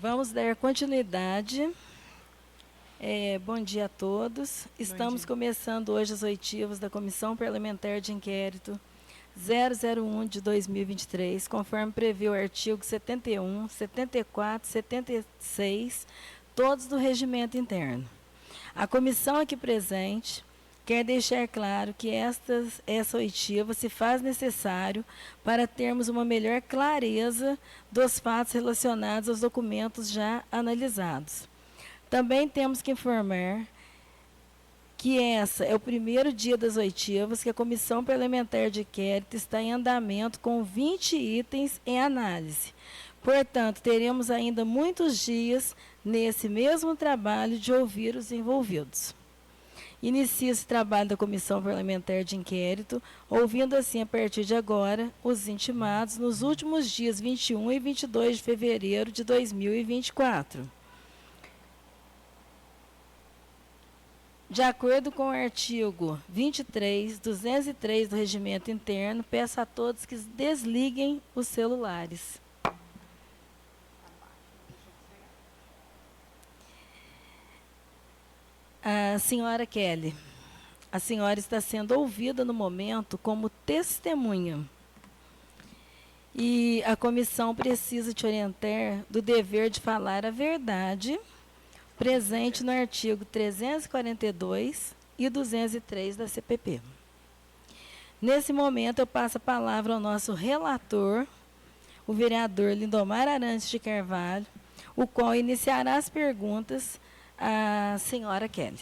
Vamos dar continuidade. Bom dia a todos. Estamos começando hoje as oitivas da Comissão Parlamentar de Inquérito 001 de 2023, conforme prevê o artigo 71, 74, 76, todos do regimento interno. A comissão aqui presente quer deixar claro que essa oitiva se faz necessário para termos uma melhor clareza dos fatos relacionados aos documentos já analisados. Também temos que informar que essa é o primeiro dia das oitivas que a Comissão Parlamentar de Inquérito está em andamento com 20 itens em análise. Portanto, teremos ainda muitos dias nesse mesmo trabalho de ouvir os envolvidos. Inicia esse trabalho da Comissão Parlamentar de Inquérito, ouvindo assim, a partir de agora, os intimados nos últimos dias 21 e 22 de fevereiro de 2024. De acordo com o artigo 23, 203 do Regimento Interno, peço a todos que desliguem os celulares. A senhora Kelly, a senhora está sendo ouvida no momento como testemunha. E a comissão precisa te orientar do dever de falar a verdade, presente no artigo 342 e 203 da CPP. Nesse momento, eu passo a palavra ao nosso relator, o vereador Lindomar Arantes de Carvalho, o qual iniciará as perguntas à senhora Kelly.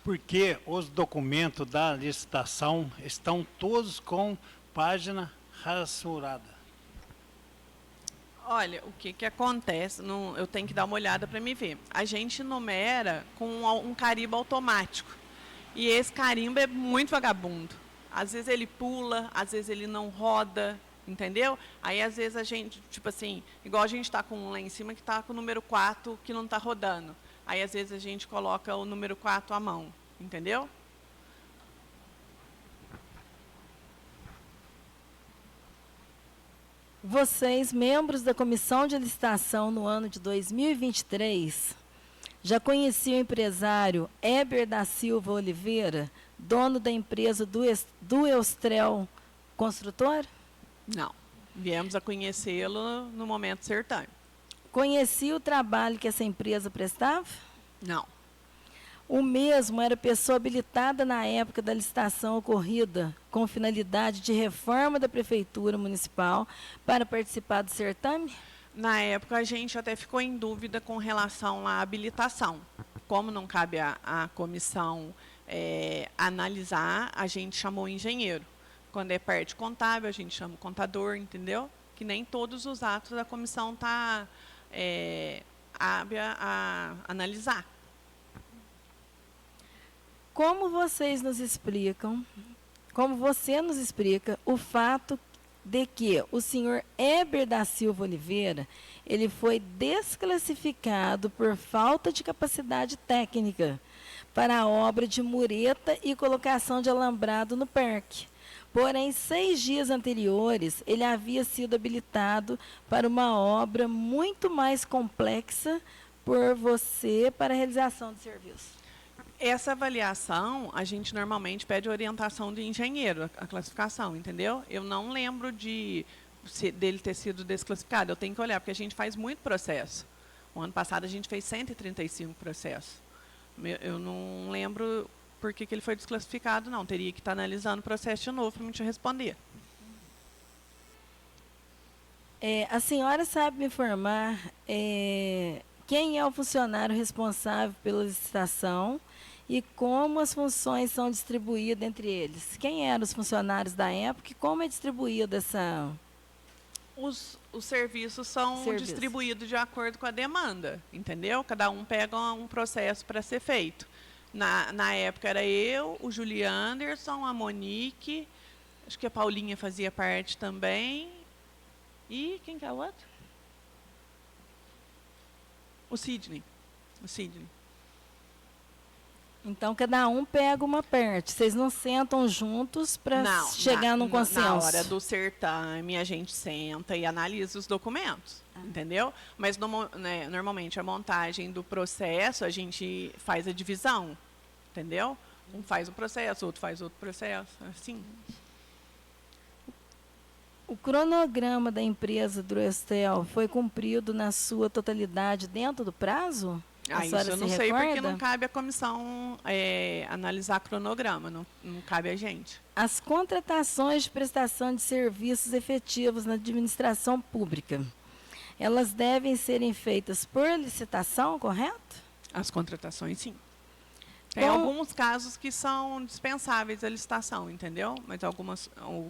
Porque os documentos da licitação estão todos com página rasurada. Olha, o que acontece, eu tenho que dar uma olhada para me ver. A gente numera com um carimbo automático. E esse carimbo é muito vagabundo. Às vezes ele pula, às vezes ele não roda, entendeu? Aí, às vezes, a gente, tipo assim, igual a gente está com um lá em cima que está com o número 4 que não está rodando. Aí, às vezes, a gente coloca o número 4 à mão, entendeu? Vocês, membros da Comissão de Licitação no ano de 2023, já conheciam o empresário Heber da Silva Oliveira, dono da empresa do Eustrel Construtor? Não. Viemos a conhecê-lo no momento certame. Conhecia o trabalho que essa empresa prestava? Não. O mesmo era pessoa habilitada na época da licitação ocorrida com finalidade de reforma da Prefeitura Municipal para participar do certame? Na época, a gente até ficou em dúvida com relação à habilitação. Como não cabe à comissão analisar, a gente chamou o engenheiro. Quando é parte contábil, a gente chama o contador, entendeu? Que nem todos os atos da comissão estão hábil a analisar. Como você nos explica o fato de que o senhor Heber da Silva Oliveira, ele foi desclassificado por falta de capacidade técnica para a obra de mureta e colocação de alambrado no parque. Porém, 6 dias anteriores, ele havia sido habilitado para uma obra muito mais complexa por você para a realização do serviço. Essa avaliação, a gente normalmente pede orientação de engenheiro, a classificação, entendeu? Eu não lembro dele ter sido desclassificado, eu tenho que olhar, porque a gente faz muito processo. O ano passado a gente fez 135 processos. Eu não lembro por que ele foi desclassificado, não. Teria que estar analisando o processo de novo para me te responder. A senhora sabe me informar quem é o funcionário responsável pela licitação e como as funções são distribuídas entre eles? Quem eram os funcionários da época e como é distribuída essa... Os serviços são distribuídos de acordo com a demanda, entendeu? Cada um pega um processo para ser feito. Na época era eu, o Julie Anderson, a Monique, acho que a Paulinha fazia parte também. E quem que é o outro? O Sidney. Então, cada um pega uma parte. Vocês não sentam juntos para Não, chegar num consenso? Na hora do certame, a gente senta e analisa os documentos, entendeu? Mas, né, normalmente, a montagem do processo, a gente faz a divisão, entendeu? Um faz o processo, outro faz outro processo, assim. O cronograma da empresa Droestel foi cumprido na sua totalidade dentro do prazo? A Isso senhora eu se não sei, porque recorda? não cabe à comissão analisar cronograma, não cabe a gente. As contratações de prestação de serviços efetivos na administração pública, elas devem serem feitas por licitação, correto? As contratações, sim. Tem Então, alguns casos que são dispensáveis a licitação, entendeu? Mas algumas...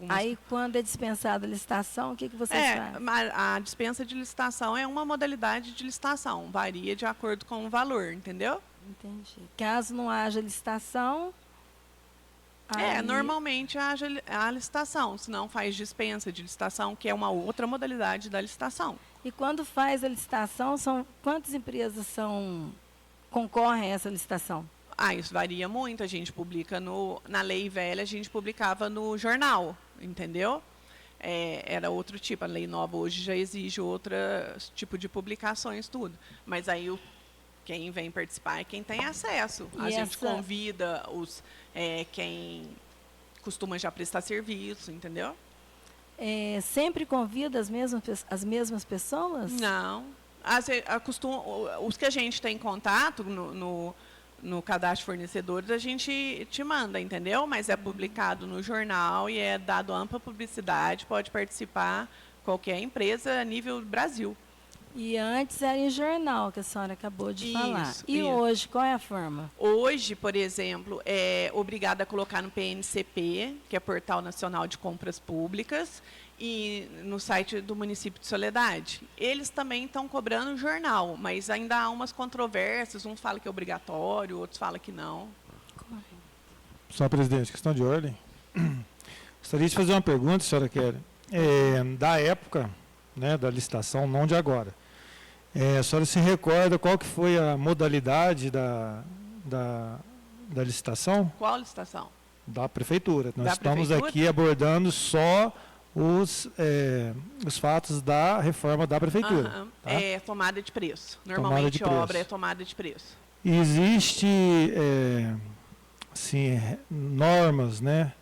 Aí, quando é dispensada a licitação, o que vocês fazem? A dispensa de licitação é uma modalidade de licitação, varia de acordo com o valor, entendeu? Entendi. Caso não haja licitação... aí- Normalmente haja a licitação, senão faz dispensa de licitação, que é uma outra modalidade da licitação. E quando faz a licitação, quantas empresas concorrem a essa licitação? Isso varia muito, a gente publica na lei velha, a gente publicava no jornal, entendeu? Era outro tipo, a lei nova hoje já exige outro tipo de publicações, tudo. Mas aí quem vem participar é quem tem acesso. A gente convida quem costuma já prestar serviço, entendeu? Sempre convida as mesmas pessoas? Não. Os que a gente tem contato no cadastro de fornecedores, a gente te manda, entendeu? Mas é publicado no jornal e é dado ampla publicidade, pode participar qualquer empresa a nível Brasil. E antes era em jornal, que a senhora acabou de falar. E isso. hoje, qual é a forma? Hoje, por exemplo, é obrigada a colocar no PNCP, que é Portal Nacional de Compras Públicas, e no site do município de Soledade. Eles também estão cobrando jornal, mas ainda há umas controvérsias, uns falam que é obrigatório, outros falam que não. Senhora presidente, questão de ordem. Gostaria de fazer uma pergunta, senhora Kelly. Da época, né, da licitação, não de agora. A senhora se recorda qual que foi a modalidade da licitação? Qual licitação? Da prefeitura. Nós Da estamos prefeitura? aqui abordando só os fatos da reforma da prefeitura. Aham. Tá? É tomada de preço. Tomada Normalmente de preço. obra é tomada de preço. Existe assim, normas, né,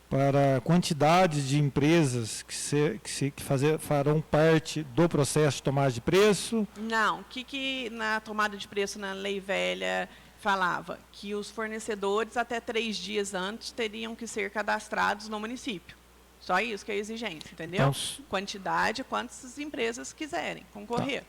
para a quantidade de empresas que farão parte do processo de tomada de preço? Não. O que na tomada de preço na lei velha falava? Que os fornecedores, até 3 dias antes, teriam que ser cadastrados no município. Só isso que é a exigência, entendeu? Então, Quantidade, quantas empresas quiserem concorrer.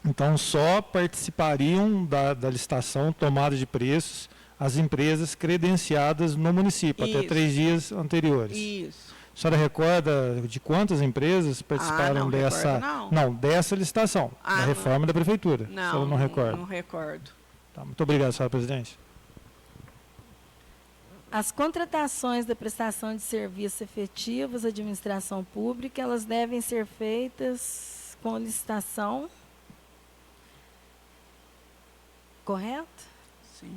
Então, só participariam da licitação tomada de preços as empresas credenciadas no município, até Isso. 3 dias anteriores. Isso. A senhora recorda de quantas empresas participaram não dessa... recordo, não. Dessa licitação, da não. reforma da prefeitura. A Não, senhora não recorda? não recordo. Tá, muito obrigado, senhora presidente. As contratações da prestação de serviços efetivos à administração pública, elas devem ser feitas com licitação, correto? Sim.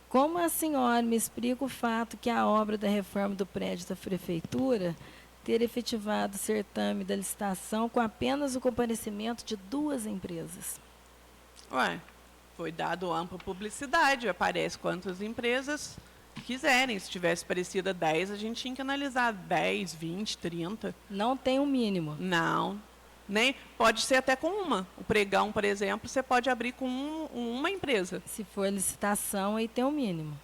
Como a senhora me explica o fato que a obra da reforma do prédio da prefeitura ter efetivado o certame da licitação com apenas o comparecimento de 2 empresas? Foi dado ampla publicidade, aparece quantas empresas quiserem. Se tivesse parecido a 10, a gente tinha que analisar 10, 20, 30. Não tem um mínimo. Não. Nem, pode ser até com uma. O pregão, por exemplo, você pode abrir com uma empresa. Se for licitação, aí tem um mínimo.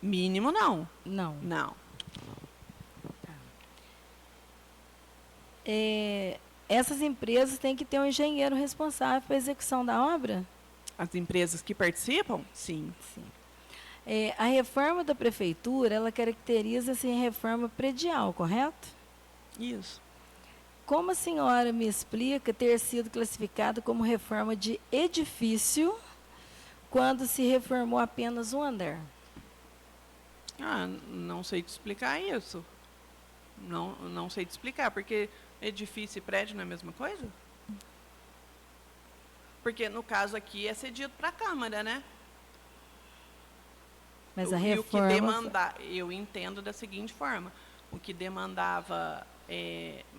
Mínimo, não. Não. Não. Essas empresas têm que ter um engenheiro responsável para a execução da obra? As empresas que participam, sim. Sim. A reforma da prefeitura, ela caracteriza-se em reforma predial, correto? Isso. Como a senhora me explica ter sido classificado como reforma de edifício quando se reformou apenas um andar? Não sei te explicar isso. Não sei te explicar, porque edifício e prédio não é a mesma coisa? Porque, no caso aqui, é cedido para a Câmara, né? Mas a E o que reforma... eu entendo da seguinte forma, o que demandava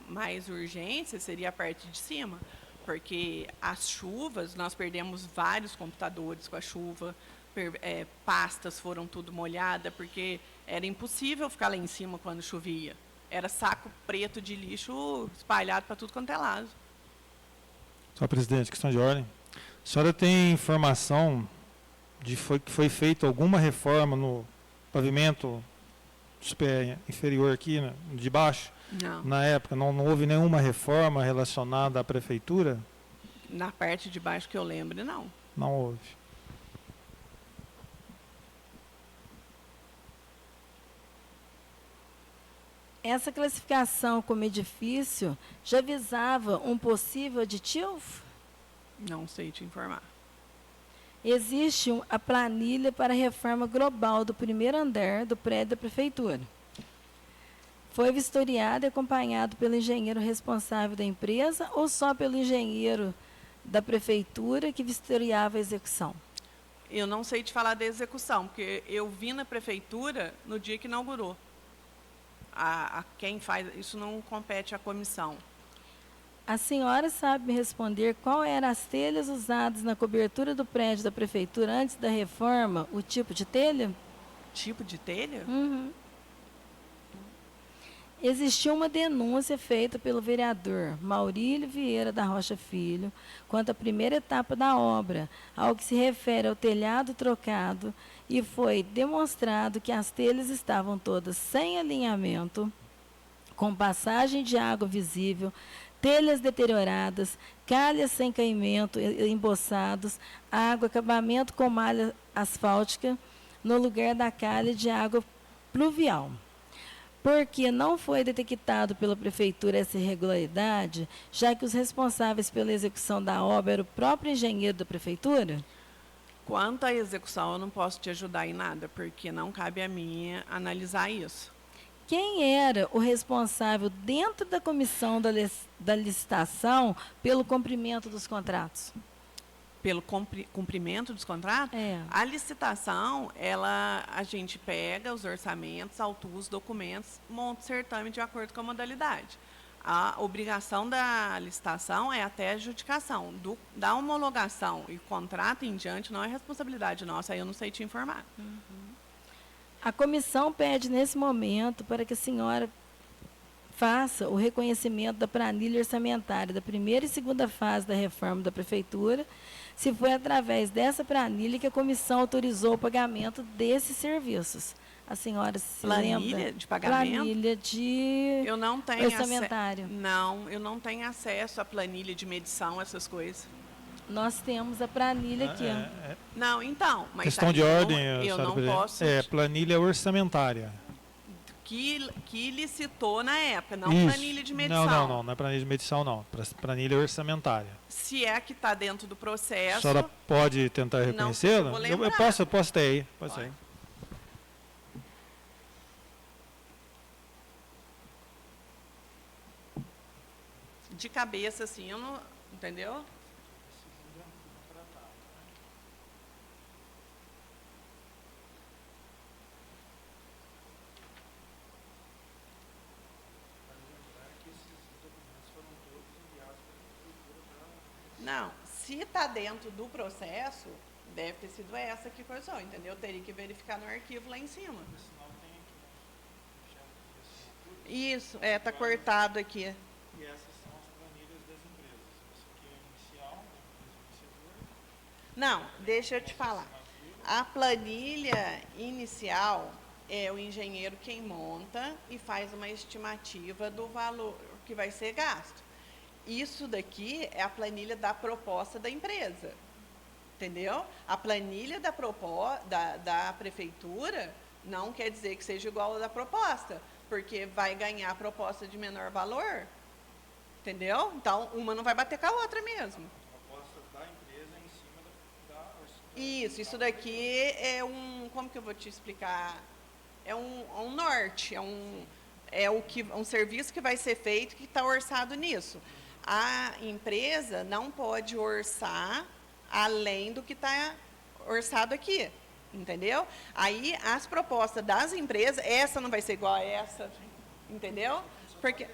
mais urgência seria a parte de cima, porque as chuvas, nós perdemos vários computadores com a chuva, pastas foram tudo molhadas, porque era impossível ficar lá em cima quando chovia. Era saco preto de lixo espalhado para tudo quanto é lado. Senhora presidente, questão de ordem. A senhora tem informação de que foi feita alguma reforma no pavimento inferior aqui, né, de baixo? Não. Na época, não houve nenhuma reforma relacionada à prefeitura? Na parte de baixo que eu lembro, não. Não houve. Essa classificação como edifício já visava um possível aditivo? Não sei te informar. Existe a planilha para a reforma global do primeiro andar do prédio da prefeitura. Foi vistoriado e acompanhado pelo engenheiro responsável da empresa ou só pelo engenheiro da prefeitura que vistoriava a execução? Eu não sei te falar da execução, porque eu vi na prefeitura no dia que inaugurou. A quem faz, isso não compete à comissão. A senhora sabe me responder qual eram as telhas usadas na cobertura do prédio da prefeitura antes da reforma, o tipo de telha? Tipo de telha? Uhum. Existiu uma denúncia feita pelo vereador Maurílio Vieira da Rocha Filho quanto à primeira etapa da obra, ao que se refere ao telhado trocado, e foi demonstrado que as telhas estavam todas sem alinhamento, com passagem de água visível, telhas deterioradas, calhas sem caimento emboçados, água, acabamento com malha asfáltica no lugar da calha de água pluvial. Porque não foi detectado pela prefeitura essa irregularidade, já que os responsáveis pela execução da obra eram o próprio engenheiro da prefeitura? Quanto à execução, eu não posso te ajudar em nada, porque não cabe a mim analisar isso. Quem era o responsável dentro da comissão da licitação pelo cumprimento dos contratos? Pelo cumprimento dos contratos? É. A licitação, a gente pega os orçamentos, autua os documentos, monta o certame de acordo com a modalidade. A obrigação da licitação é até a adjudicação. Da homologação e contrato em diante não é responsabilidade nossa, aí eu não sei te informar. A comissão pede, nesse momento, para que a senhora faça o reconhecimento da planilha orçamentária da primeira e segunda fase da reforma da prefeitura, se foi através dessa planilha que a comissão autorizou o pagamento desses serviços. A senhora se lembra? Planilha de pagamento? Planilha de Eu não tenho orçamentário. Não, eu não tenho acesso à planilha de medição, essas coisas. Nós temos a planilha aqui. Ó. Não, então, mas Questão aí de ordem, eu senhora não presidente. posso Planilha orçamentária. que licitou na época, não Isso. planilha de medição. Não é planilha de medição, não. Planilha orçamentária. Se é que está dentro do A processo. senhora pode tentar Não, reconhecê-la? eu vou Eu lembrar. posso ter aí. Posso ter aí. De cabeça, assim, eu não. Entendeu? Não, se está dentro do processo, deve ter sido essa que coisou, entendeu? Teria que verificar no arquivo lá em cima. Isso, tá cortado aqui. E essas são as planilhas das empresas. Essa aqui é inicial, Não, deixa eu te falar. A planilha inicial é o engenheiro quem monta e faz uma estimativa do valor que vai ser gasto. Isso daqui é a planilha da proposta da empresa, entendeu? A planilha da prefeitura não quer dizer que seja igual a da proposta, porque vai ganhar a proposta de menor valor, entendeu? Então, uma não vai bater com a outra mesmo. a proposta da empresa em cima da Isso daqui é como que eu vou te explicar? É um norte, um serviço que vai ser feito que está orçado nisso. A empresa não pode orçar além do que está orçado aqui. entendeu? Aí, as propostas das empresas, essa não vai ser igual a essa, entendeu? Porque...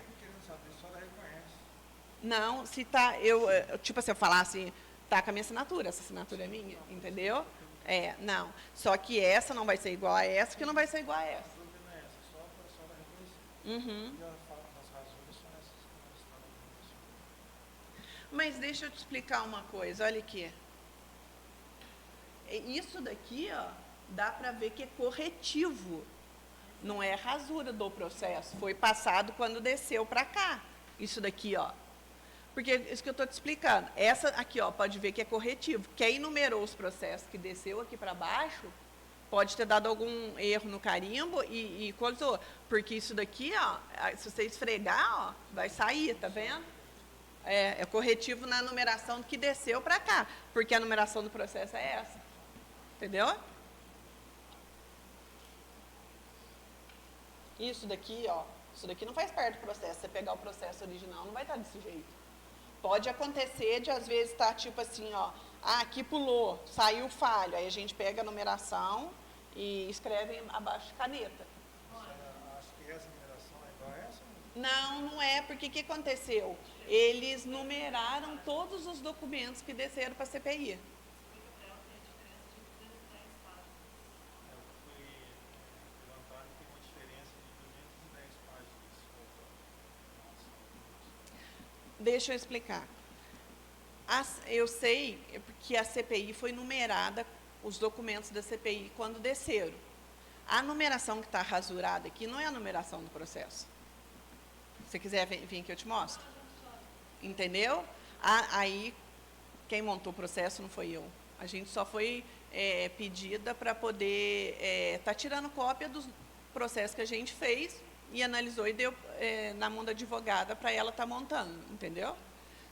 Não, se tá, tipo assim, eu falar assim, tá com a minha assinatura, essa assinatura é minha, entendeu? Não. Só que essa não vai ser igual a essa, que não vai ser igual a essa. Uhum. Mas deixa eu te explicar uma coisa, olha aqui. Isso daqui, ó, dá para ver que é corretivo. Não é rasura do processo. Foi passado quando desceu para cá. Isso daqui, ó. Porque isso que eu estou te explicando. Essa aqui, ó, pode ver que é corretivo. Quem numerou os processos que desceu aqui para baixo, pode ter dado algum erro no carimbo e coisou. Porque isso daqui, ó, se você esfregar, ó, vai sair, tá vendo? É corretivo na numeração que desceu para cá. Porque a numeração do processo é essa. Entendeu? Isso daqui, ó, isso daqui não faz parte do processo. Você pegar o processo original, não vai estar desse jeito. Pode acontecer de, às vezes, estar tipo assim, ó, aqui pulou, saiu falho. Aí a gente pega a numeração e escreve abaixo de caneta. Acho que essa numeração é igual a essa? Não, não é, porque o que aconteceu? Eles numeraram todos os documentos que desceram para a CPI. Deixa eu explicar. Eu sei que a CPI foi numerada, os documentos da CPI, quando desceram. A numeração que está rasurada aqui não é a numeração do processo. Se você quiser vir que eu te mostro. Entendeu? Aí, quem montou o processo não foi eu. A gente só foi pedida para poder estar tirando cópia dos processos que a gente fez e analisou e deu na mão da advogada para ela estar montando, entendeu?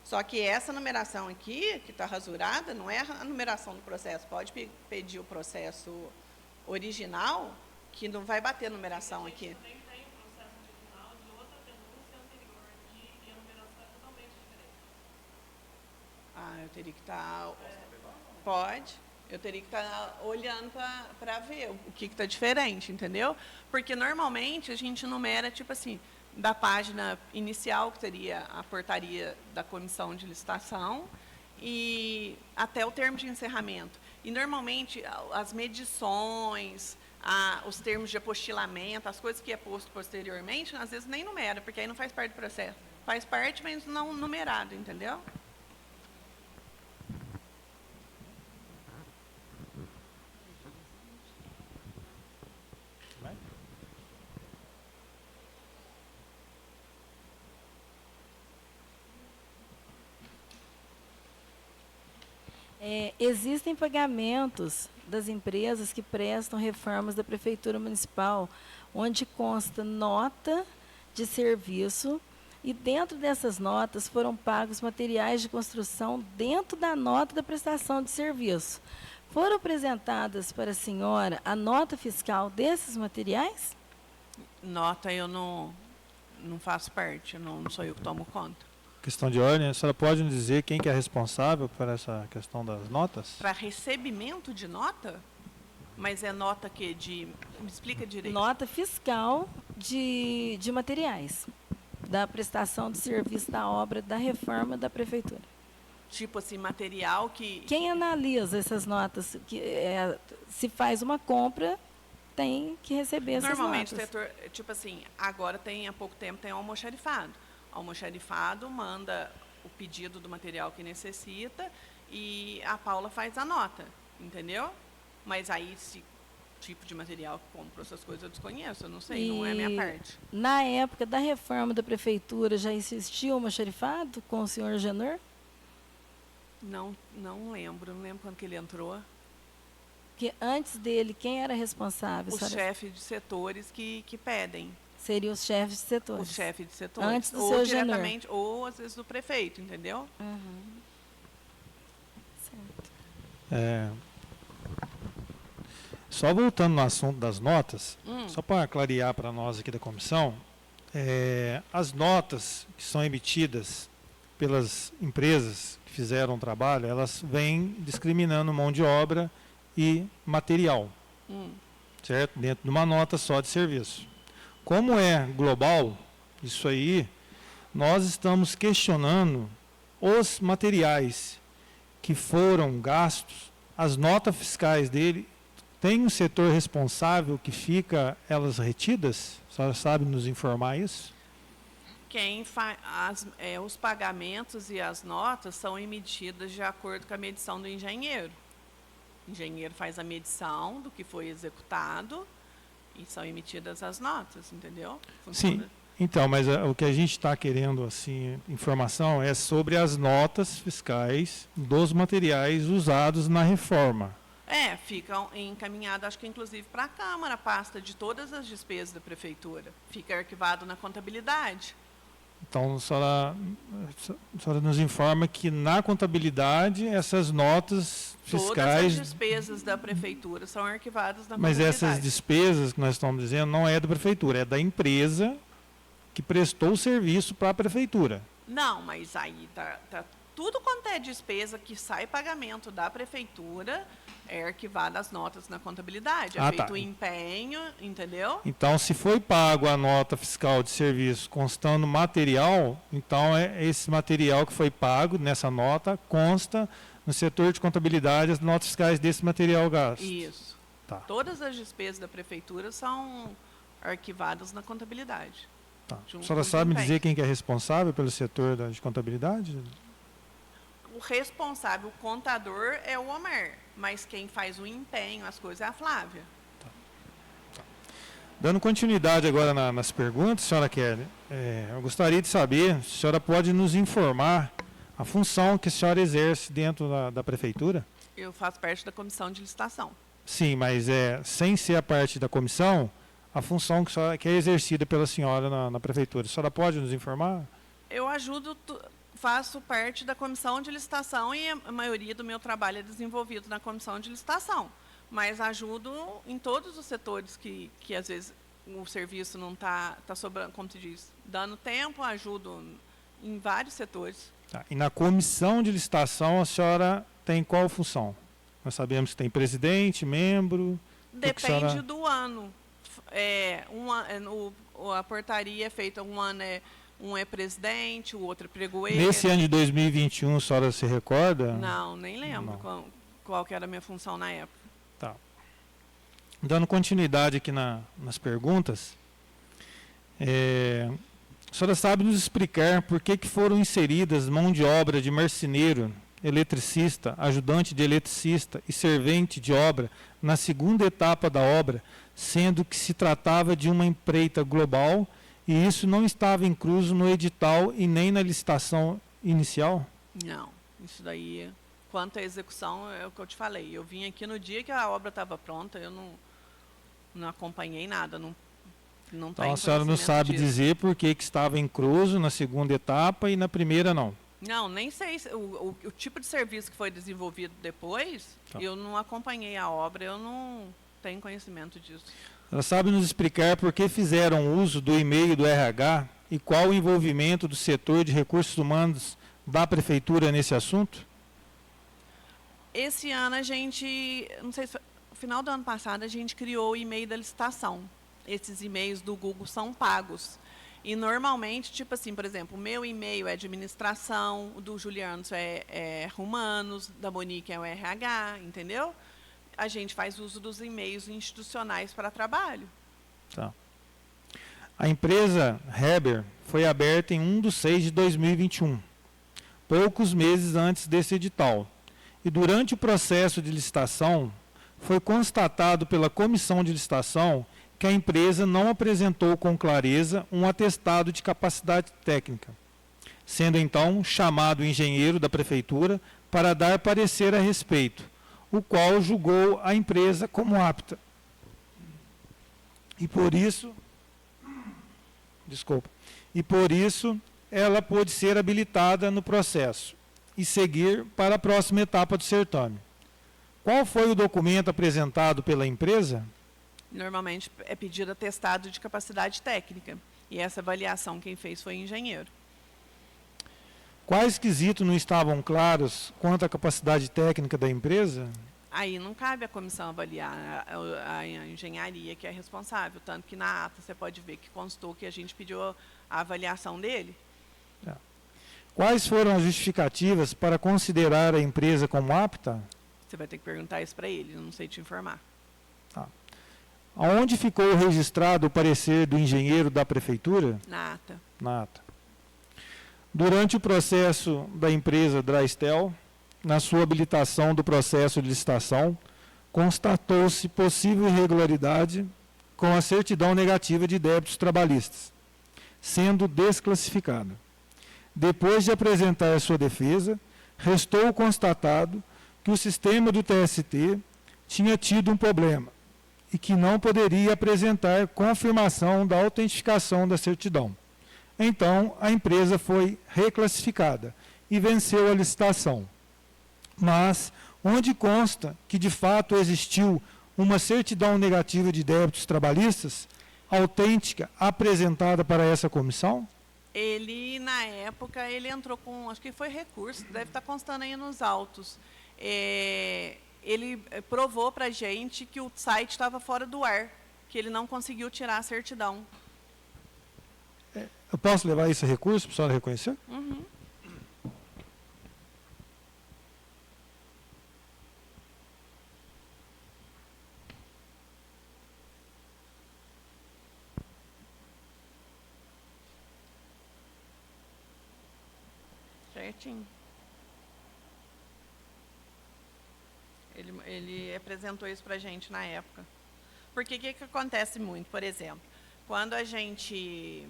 Só que essa numeração aqui, que está rasurada, não é a numeração do processo. Pode pedir o processo original, que não vai bater a numeração aqui. Tem um processo original de outra denúncia anterior aqui e a numeração é totalmente diferente. Eu teria que estar... Pode. Eu teria que estar olhando para ver o que está diferente, entendeu? Porque, normalmente, a gente numera, tipo assim, da página inicial, que seria a portaria da comissão de licitação, e até o termo de encerramento. E, normalmente, as medições, os termos de apostilamento, as coisas que é posto posteriormente, às vezes nem numera, porque aí não faz parte do processo. Faz parte, mas não numerado, entendeu? Existem pagamentos das empresas que prestam reformas da Prefeitura Municipal, onde consta nota de serviço e dentro dessas notas foram pagos materiais de construção dentro da nota da prestação de serviço. Foram apresentadas para a senhora a nota fiscal desses materiais? Nota eu não faço parte, não sou eu que tomo conta. Questão de ordem, a senhora pode nos dizer quem que é responsável por essa questão das notas? Para recebimento de nota? Mas é nota que me explica direito. Nota fiscal de materiais, da prestação de serviço da obra da reforma da Prefeitura. Tipo assim, material que... Quem analisa essas notas? Se faz uma compra, tem que receber essas Normalmente, notas. setor, tipo assim, agora há pouco tempo tem o almoxarifado. O almoxarifado manda o pedido do material que necessita e a Paula faz a nota, entendeu? Mas aí, esse tipo de material que compra essas coisas eu desconheço, eu não sei, não é minha parte. Na época da reforma da Prefeitura, já existia o almoxarifado com o senhor Genor? Não lembro quando que ele entrou. Porque antes dele, quem era responsável? Os chefes de setores que pedem. Seriam os chefes de setores. Os chefes de setores. Antes do ou seu diretamente, ou às vezes do prefeito, entendeu? Certo. Só voltando no assunto das notas, só para clarear para nós aqui da comissão, as notas que são emitidas pelas empresas que fizeram o trabalho, elas vêm discriminando mão de obra e material. certo? Dentro de uma nota só de serviço. Como é global, isso aí, nós estamos questionando os materiais que foram gastos, as notas fiscais dele. Tem um setor responsável que fica elas retidas? A senhora sabe nos informar isso? Os pagamentos e as notas são emitidas de acordo com a medição do engenheiro. O engenheiro faz a medição do que foi executado e são emitidas as notas, entendeu? Sim. Então, mas o que a gente está querendo, assim, informação é sobre as notas fiscais dos materiais usados na reforma. Ficam encaminhados, acho que inclusive para a Câmara, a pasta de todas as despesas da Prefeitura. Fica arquivado na contabilidade. Então, a senhora nos informa que na contabilidade essas notas fiscais... Todas as despesas da Prefeitura são arquivadas na Mas contabilidade. essas despesas que nós estamos dizendo não é da Prefeitura, é da empresa que prestou o serviço para a Prefeitura. Não, mas aí tá tudo quanto é despesa que sai pagamento da Prefeitura, é arquivado as notas na contabilidade. É feito o empenho, entendeu? Então, se foi pago a nota fiscal de serviço constando material, então esse material que foi pago nessa nota consta no setor de contabilidade as notas fiscais desse material gasto. Isso. Tá. Todas as despesas da Prefeitura são arquivadas na contabilidade. Tá. A senhora sabe me dizer quem que é responsável pelo setor de contabilidade? O responsável, o contador, é o Homer, mas quem faz o empenho, as coisas, é a Flávia. Tá. Dando continuidade agora nas perguntas, senhora Kelly, eu gostaria de saber se a senhora pode nos informar a função que a senhora exerce dentro da Prefeitura. Eu faço parte da comissão de licitação. Sim, mas sem ser a parte da comissão, a função que é exercida pela senhora na Prefeitura. A senhora pode nos informar? Eu ajudo... Faço parte da comissão de licitação e a maioria do meu trabalho é desenvolvido na comissão de licitação. Mas ajudo em todos os setores que às vezes, o serviço não está sobrando, como se diz, dando tempo, ajudo em vários setores. Tá. E na comissão de licitação, a senhora tem qual função? Nós sabemos que tem presidente, membro... Depende do ano. A portaria é feita, um é presidente, o outro é pregoeiro. Nesse ano de 2021, a senhora se recorda? Não, nem lembro qual que era a minha função na época. Tá. Dando continuidade aqui nas perguntas, a senhora sabe nos explicar por que foram inseridas mão de obra de marceneiro, eletricista, ajudante de eletricista e servente de obra na segunda etapa da obra, sendo que se tratava de uma empreita global e isso não estava incluso no edital e nem na licitação inicial? Não, isso daí, quanto à execução, é o que eu te falei. Eu vim aqui no dia que a obra estava pronta, eu não acompanhei nada, não então a senhora não sabe dizer por que estava incluso na segunda etapa e na primeira não? Não, nem sei. O tipo de serviço que foi desenvolvido depois, eu não acompanhei a obra, eu não tenho conhecimento disso. Ela sabe nos explicar por que fizeram uso do e-mail do RH e qual o envolvimento do setor de recursos humanos da Prefeitura nesse assunto? Esse ano a gente, não sei se foi, no final do ano passado, a gente criou o e-mail da licitação. Esses e-mails do Google são pagos. E normalmente, tipo assim, por exemplo, o meu e-mail é administração, o do Juliano é humanos, da Monique é o RH, entendeu? A gente faz uso dos e-mails institucionais para trabalho. Tá. A empresa Heber foi aberta em 1/6/2021, poucos meses antes desse edital. E durante o processo de licitação, foi constatado pela comissão de licitação que a empresa não apresentou com clareza um atestado de capacidade técnica, sendo então chamado o engenheiro da prefeitura para dar parecer a respeito, o qual julgou a empresa como apta. E por isso, ela pôde ser habilitada no processo e seguir para a próxima etapa do certame. Qual foi o documento apresentado pela empresa? Normalmente é pedido atestado de capacidade técnica. E essa avaliação quem fez foi o engenheiro. Quais quesitos não estavam claros quanto à capacidade técnica da empresa? Aí não cabe a comissão avaliar, a engenharia que é responsável. Tanto que na ata você pode ver que constou que a gente pediu a avaliação dele. Quais foram as justificativas para considerar a empresa como apta? Você vai ter que perguntar isso para ele, eu não sei te informar. Aonde ficou registrado o parecer do engenheiro da prefeitura? Na ata. Na ata. Durante o processo da empresa Drystel, na sua habilitação do processo de licitação, constatou-se possível irregularidade com a certidão negativa de débitos trabalhistas, sendo desclassificada. Depois de apresentar sua defesa, restou constatado que o sistema do TST tinha tido um problema e que não poderia apresentar confirmação da autentificação da certidão. Então, a empresa foi reclassificada e venceu a licitação. Mas, onde consta que de fato existiu uma certidão negativa de débitos trabalhistas, autêntica, apresentada para essa comissão? Ele, na época, ele entrou com, acho que foi recurso, deve estar constando aí nos autos. Ele provou para a gente que o site estava fora do ar, que ele não conseguiu tirar a certidão. Eu posso levar esse recurso para a senhora reconhecer? Uhum. Certinho. Ele apresentou isso para a gente na época. Porque o que acontece muito, por exemplo, quando a gente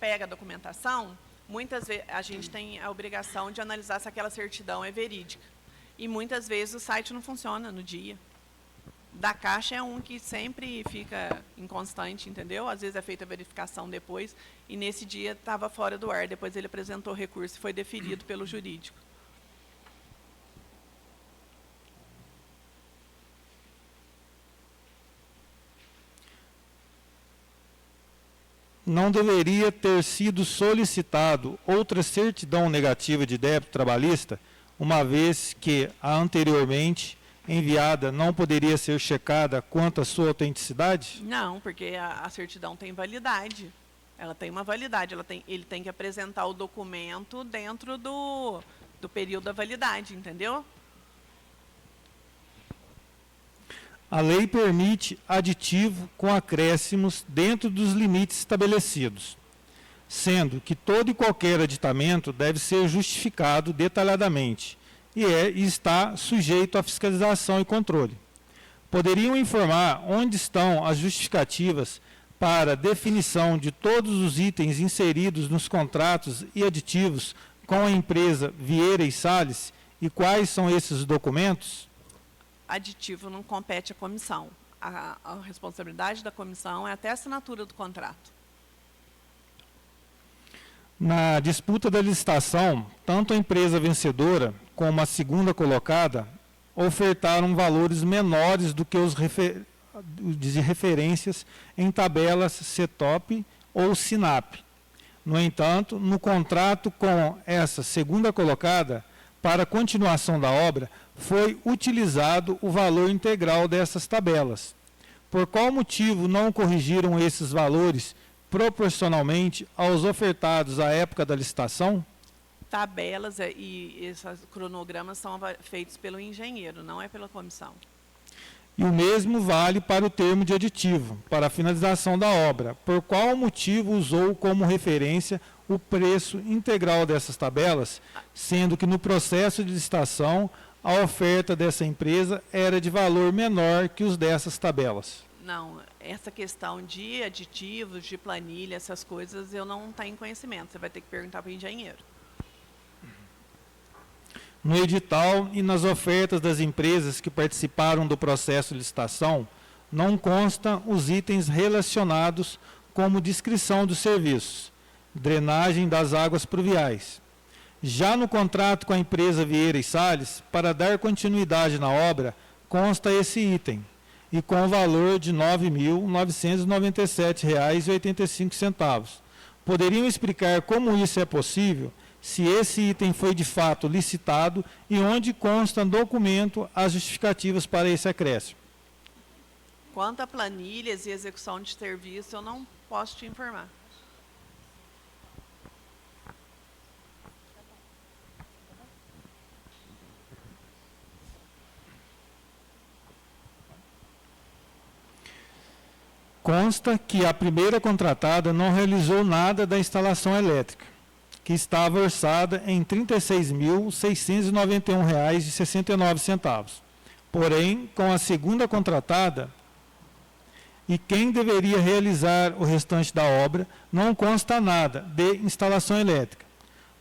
pega a documentação, muitas vezes a gente tem a obrigação de analisar se aquela certidão é verídica. E muitas vezes o site não funciona no dia. Da Caixa é um que sempre fica inconstante, entendeu? Às vezes é feita a verificação depois, e nesse dia estava fora do ar. Depois ele apresentou recurso e foi deferido pelo jurídico. Não deveria ter sido solicitado outra certidão negativa de débito trabalhista, uma vez que a anteriormente enviada não poderia ser checada quanto à sua autenticidade? Não, porque a certidão tem validade. Ela tem uma validade. Ele tem que apresentar o documento dentro do período da validade, entendeu? A lei permite aditivo com acréscimos dentro dos limites estabelecidos, sendo que todo e qualquer aditamento deve ser justificado detalhadamente e está sujeito à fiscalização e controle. Poderiam informar onde estão as justificativas para definição de todos os itens inseridos nos contratos e aditivos com a empresa Vieira e Salles e quais são esses documentos? Aditivo não compete à comissão. A responsabilidade da comissão é até a assinatura do contrato. Na disputa da licitação, tanto a empresa vencedora como a segunda colocada ofertaram valores menores do que os de referências em tabelas CETOP ou SINAP. No entanto, no contrato com essa segunda colocada, para a continuação da obra, foi utilizado o valor integral dessas tabelas. Por qual motivo não corrigiram esses valores proporcionalmente aos ofertados à época da licitação? Tabelas e esses cronogramas são feitos pelo engenheiro, não é pela comissão. E o mesmo vale para o termo de aditivo, para a finalização da obra. Por qual motivo usou como referência o preço integral dessas tabelas, sendo que no processo de licitação a oferta dessa empresa era de valor menor que os dessas tabelas? Não, essa questão de aditivos, de planilha, essas coisas, eu não tenho conhecimento. Você vai ter que perguntar para o engenheiro. No edital e nas ofertas das empresas que participaram do processo de licitação, não constam os itens relacionados como descrição dos serviços, drenagem das águas pluviais. Já no contrato com a empresa Vieira e Salles, para dar continuidade na obra, consta esse item, e com o valor de R$ 9.997,85. Poderiam explicar como isso é possível, se esse item foi de fato licitado e onde consta no documento as justificativas para esse acréscimo. Quanto a planilhas e execução de serviço, eu não posso te informar. Consta que a primeira contratada não realizou nada da instalação elétrica, que estava orçada em R$ 36.691,69. Porém, com a segunda contratada, e quem deveria realizar o restante da obra, não consta nada de instalação elétrica.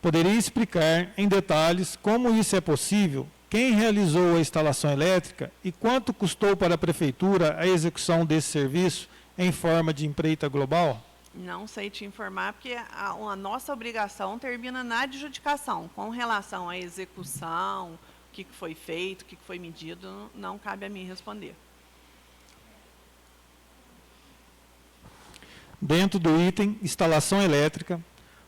Poderia explicar em detalhes como isso é possível, quem realizou a instalação elétrica e quanto custou para a Prefeitura a execução desse serviço em forma de empreita global? Não sei te informar, porque a nossa obrigação termina na adjudicação. Com relação à execução, o que foi feito, o que foi medido, não cabe a mim responder. Dentro do item instalação elétrica,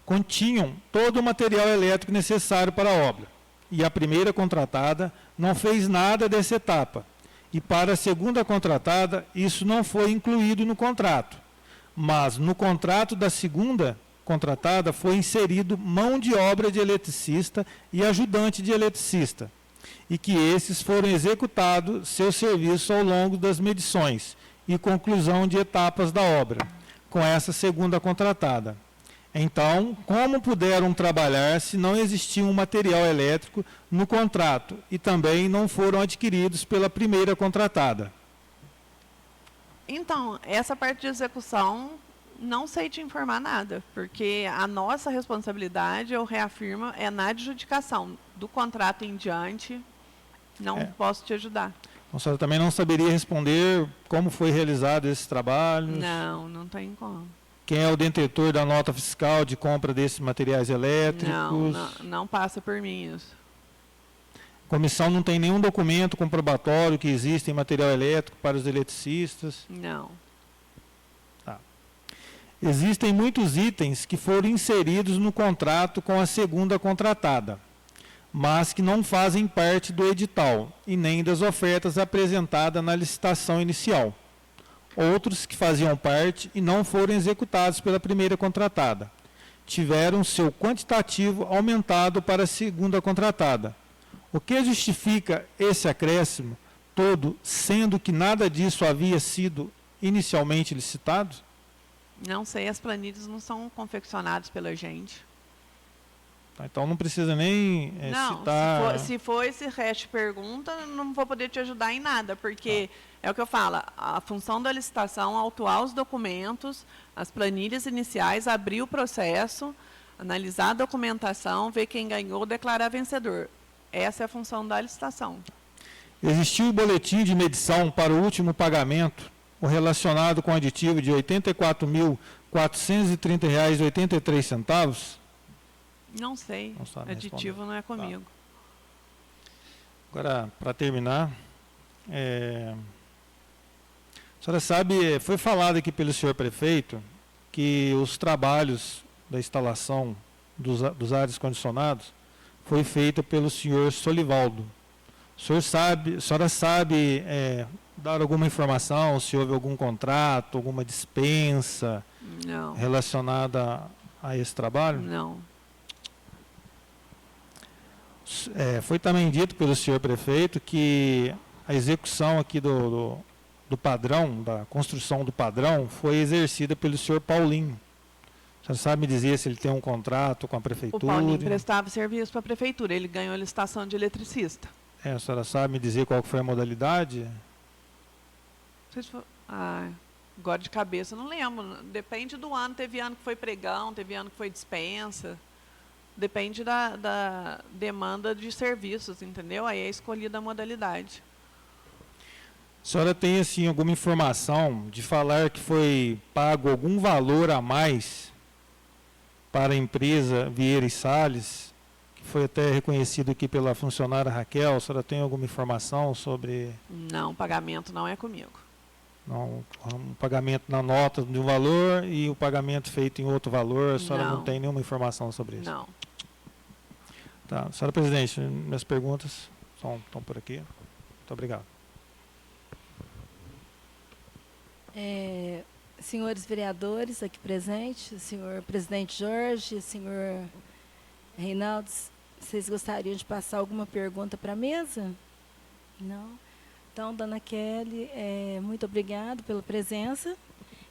continham todo o material elétrico necessário para a obra. E a primeira contratada não fez nada dessa etapa. E para a segunda contratada, isso não foi incluído no contrato. Mas no contrato da segunda contratada foi inserido mão de obra de eletricista e ajudante de eletricista. E que esses foram executados seu serviço ao longo das medições e conclusão de etapas da obra, com essa segunda contratada. Então, como puderam trabalhar se não existia um material elétrico no contrato e também não foram adquiridos pela primeira contratada? Então, essa parte de execução, não sei te informar nada, porque a nossa responsabilidade, eu reafirmo, é na adjudicação. Do contrato em diante, não posso te ajudar. A senhora também não saberia responder como foi realizado esses trabalhos? Não, não tem como. Quem é o detentor da nota fiscal de compra desses materiais elétricos? Não passa por mim isso. A comissão não tem nenhum documento comprobatório que existe material elétrico para os eletricistas? Não. Tá. Existem muitos itens que foram inseridos no contrato com a segunda contratada, mas que não fazem parte do edital e nem das ofertas apresentadas na licitação inicial. Outros que faziam parte e não foram executados pela primeira contratada. Tiveram seu quantitativo aumentado para a segunda contratada. O que justifica esse acréscimo todo, sendo que nada disso havia sido inicialmente licitado? Não sei, as planilhas não são confeccionadas pela gente. Então não precisa nem citar... Se for esse resto de pergunta, não vou poder te ajudar em nada, porque é o que eu falo, a função da licitação é autuar os documentos, as planilhas iniciais, abrir o processo, analisar a documentação, ver quem ganhou, declarar vencedor. Essa é a função da licitação. Existiu o boletim de medição para o último pagamento, o relacionado com aditivo de R$ 84.430,83? Não sei, Não sabe aditivo responder. não é comigo. Agora, para terminar, a senhora sabe, foi falado aqui pelo senhor prefeito que os trabalhos da instalação dos ares condicionados foi feito pelo senhor Solivaldo. A senhora sabe dar alguma informação, se houve algum contrato, alguma dispensa relacionada a esse trabalho? Não. Foi também dito pelo senhor prefeito que a execução aqui do padrão, da construção do padrão, foi exercida pelo senhor Paulinho. A senhora sabe me dizer se ele tem um contrato com a prefeitura? O Paulinho prestava serviço para a prefeitura, ele ganhou a licitação de eletricista. A senhora sabe me dizer qual foi a modalidade? Agora de cabeça, não lembro. Depende do ano, teve ano que foi pregão, teve ano que foi dispensa. Depende da demanda de serviços, entendeu? Aí é escolhida a modalidade. A senhora tem assim, alguma informação de falar que foi pago algum valor a mais para a empresa Vieira e Salles, que foi até reconhecido aqui pela funcionária Raquel? A senhora tem alguma informação sobre... Não, o pagamento não é comigo. Não, um pagamento na nota de um valor e o pagamento feito em outro valor, a senhora não tem nenhuma informação sobre isso? Não. Tá. Senhora presidente, minhas perguntas estão por aqui. Muito obrigado. Senhores vereadores aqui presentes, senhor presidente Jorge, senhor Reinaldo, vocês gostariam de passar alguma pergunta para a mesa? Não? Então, dona Kelly, muito obrigado pela presença.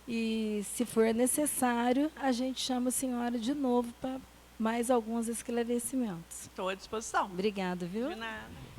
E, se for necessário, a gente chama a senhora de novo para mais alguns esclarecimentos. Estou à disposição. Obrigada, viu? De nada.